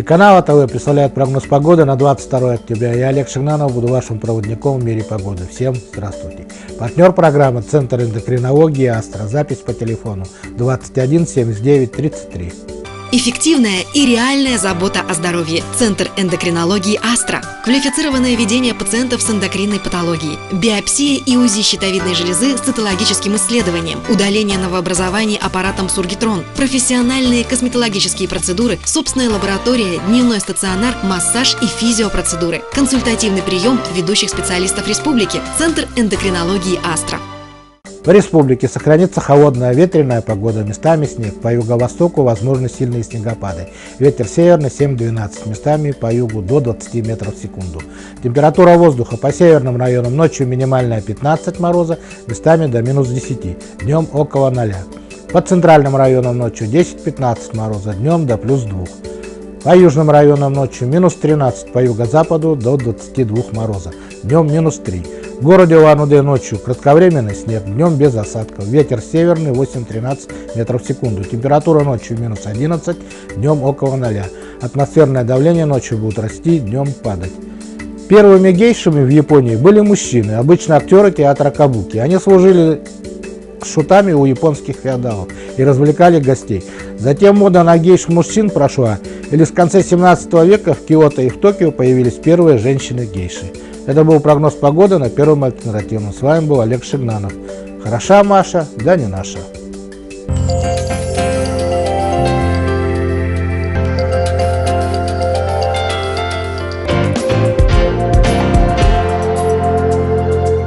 Телеканал АТВ представляет прогноз погоды на 22 октября. Я, Олег Шигнанов, буду вашим проводником в мире погоды. Всем здравствуйте. Партнер программы — Центр эндокринологии «Астра». Запись по телефону 21 79 33. Эффективная и реальная забота о здоровье. Центр эндокринологии «Астра». Квалифицированное ведение пациентов с эндокринной патологией. Биопсия и УЗИ щитовидной железы с цитологическим исследованием. Удаление новообразований аппаратом Сургитрон. Профессиональные косметологические процедуры, собственная лаборатория, дневной стационар, массаж и физиопроцедуры. Консультативный прием ведущих специалистов республики. Центр эндокринологии «Астра». В республике сохранится холодная ветреная погода, местами снег. По юго-востоку возможны сильные снегопады. Ветер северный 7-12, местами по югу до 20 метров в секунду. Температура воздуха по северным районам: ночью минимальная 15 мороза, местами до минус 10, днем около 0. По центральным районам ночью 10-15 мороза, днем до плюс 2. По южным районам ночью минус 13, по юго-западу до 22 мороза, днем минус 3. В городе Улан-Удэ ночью кратковременный снег, днем без осадков. Ветер северный 8-13 метров в секунду. Температура ночью минус 11, днем около 0. Атмосферное давление ночью будет расти, днем падать. Первыми гейшами в Японии были мужчины, обычно актеры театра кабуки. Они служили шутами у японских феодалов и развлекали гостей. Затем мода на гейш-мужчин прошла, и лишь в конце 17 века в Киото и в Токио появились первые женщины-гейши. Это был прогноз погоды на Первом альтернативном. С вами был Олег Шигнанов. Хороша Маша, да не наша.